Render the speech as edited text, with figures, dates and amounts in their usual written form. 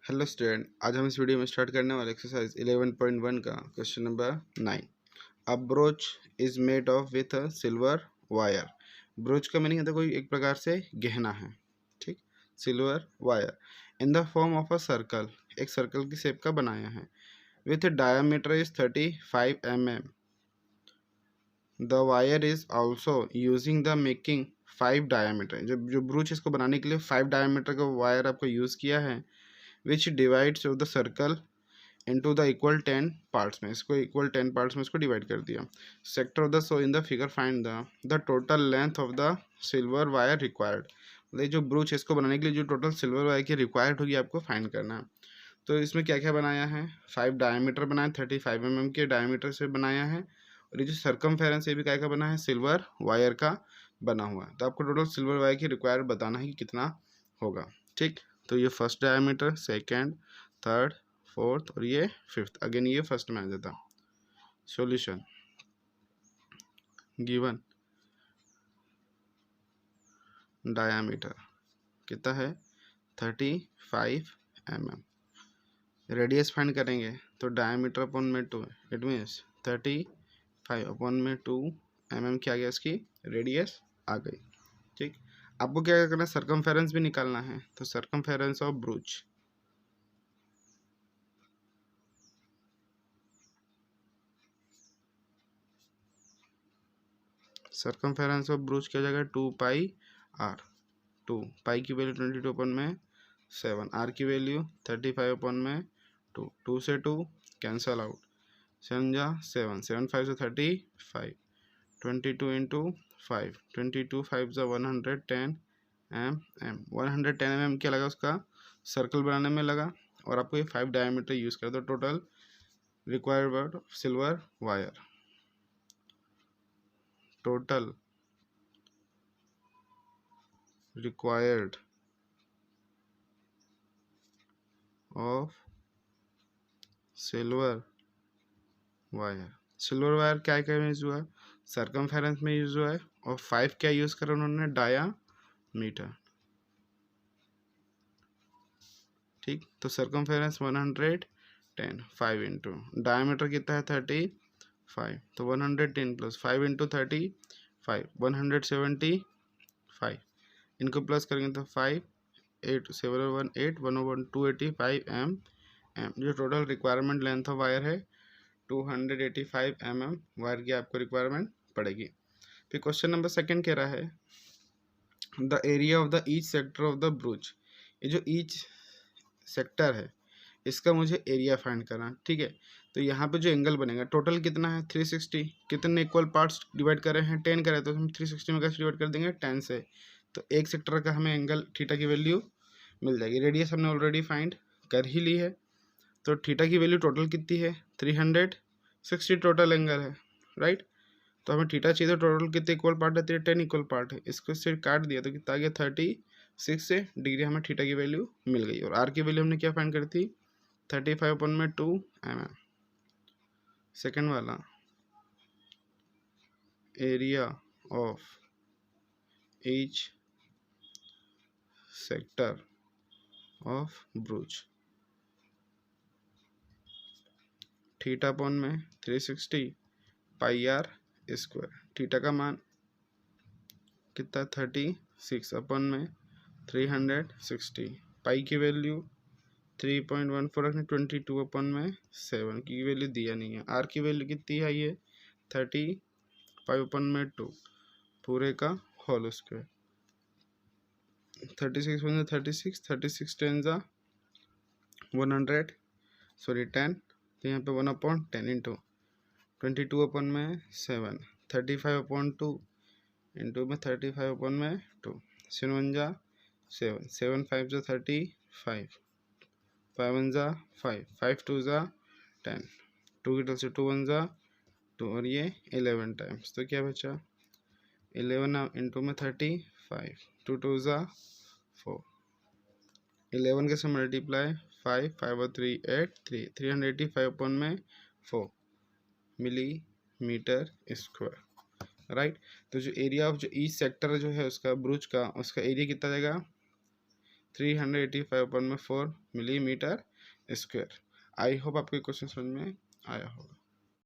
Hello student, आज हम इस वीडियो में स्टार्ट करने वाले एक्सरसाइज 11.1 का question number 9। A broach is made of with a silver wire. Broach का मीनिंग है कोई एक प्रकार से गहना है, ठीक। Silver wire in the form of a circle, एक सर्कल की शेप का बनाया है। With diameter is 35 mm। The wire is also using the making 5 diameter. जब जो ब्रोच इसको बनाने के लिए 5 डायमीटर का वायर आपको यूज़ किया है, which divides of the circle into the equal 10 parts में, इसको equal 10 parts में इसको divide कर दिया। sector of the so in the figure find the total length of the silver wire required। मतलब जो ब्रूच इसको बनाने के लिए जो टोटल सिल्वर वायर की रिक्वायर्ड होगी आपको फाइंड करना है। तो इसमें क्या क्या बनाया है, 5 डायमीटर बनाया, 35 mm के डायमीटर से बनाया है। और ये जो सर्कमफेरेंस ये भी क्या बना है, सिल्वर वायर का बना हुआ है। तो आपको टोटल सिल्वर वायर की रिक्वायर्ड बताना है कि कितना होगा, ठीक। तो ये first diameter, second, third, fourth और ये फिफ्थ। अगेन ये फर्स्ट में आ जाता। सॉल्यूशन गिवन डायमीटर कितना है 35 mm। रेडियस फाइंड करेंगे तो डायमीटर अपॉन में 2, इट मीन्स 35 अपॉन में 2 mm क्या आ गया, इसकी रेडियस आ गई, ठीक। आपको क्या करना है, सर्कमफेरेंस भी निकालना है। तो सर्कमफेरेंस ऑफ ब्रूच, सर्कमफेरेंस ऑफ ब्रूच क्या जाएगा 2 पाई आर। 2 पाई की वैल्यू 22 अपन में 7, आर की वैल्यू 35 अपन में 2, 2 से 2 कैंसल आउट, 7 जा 7, 7 5 से 35, 22 इंटू 5, 22 5 जा 110 mm। 110 mm क्या लगा उसका सर्कल बनाने में लगा। और आपको ये 5 डायमीटर यूज़ कर दो। Total required silver wire, total required of silver wire. Silver wire क्या क्या यूज हुआ है, सर्कमफेरेंस में यूज हुआ है। और 5 क्या यूज करा उन्होंने, डायामीटर, ठीक। तो सर्कमफेरेंस 110, 5 इंटू डायमीटर कितना है 35, तो 110 प्लस 5 इंटू 35, 175। इनको प्लस करेंगे तो 5 8 7 1 8 1 1 285 एम। जो total requirement length of wire है 285 mm वायर की आपको रिक्वायरमेंट पड़ेगी। फिर क्वेश्चन नंबर सेकंड कह रहा है the area of the each sector of the ब्रूच। ये जो ईच सेक्टर है इसका मुझे एरिया फाइंड करना, ठीक है। तो यहाँ पे जो एंगल बनेगा टोटल कितना है 360। कितने इक्वल पार्ट्स डिवाइड कर रहे हैं, 10 कर रहे हैं, तो हम 360 में कैसे डिवाइड कर देंगे 10 से। तो एक सेक्टर का हमें एंगल थीटा की वैल्यू मिल जाएगी। रेडियस हमने ऑलरेडी फाइंड कर ही ली है। तो थीटा की वैल्यू टोटल कितनी है 360 टोटल एंगल है, राइट। तो हमें थीटा चाहिए तो टोटल कितने इक्वल पार्ट है, 10 इक्वल पार्ट है। इसको सिर्फ काट दिया तो कितना आ गया 36 डिग्री हमें थीटा की वैल्यू मिल गई। और आर की वैल्यू हमने क्या फाइंड करी थी 35 अपन में 2 mm। सेकेंड वाला area of each sector of ब्रूच, थीटा अपन में 360 पाई आर स्क्वायर। थीटा का मान कितना 36 अपन में 360, पाई की वैल्यू 3.14 रखने, 22 अपन में 7 की वैल्यू दिया नहीं है। आर की वैल्यू कितनी है, ये 35 अपन में 2 पूरे का होल स्क्वायर। 36 वन 36, 36 10 जा 100, सॉरी 10, तो यहाँ पे 1/10 इंटू 22 अपन में 7, 35 अपन 2 इंटू में 35 अपन में 2, 7 जा 7, 7 5 जा 35, 5 1 जा 5, 5 2 जा 10, 2 की तरफ से 2 1 जा 2 और ये 11 टाइम्स। तो क्या बचा 11 इंटू में 35, 2 2 जा 4, 11 के से मल्टीप्लाई 5 5 और 3 8 3, 385 अपन में 4 मिलीमीटर स्क्वायर, राइट। तो जो एरिया ऑफ जो ईच सेक्टर जो है उसका ब्रूच का, उसका एरिया कितना जाएगा 385/4 मिलीमीटर स्क्वायर। आई होप आपको क्वेश्चन समझ में आया होगा।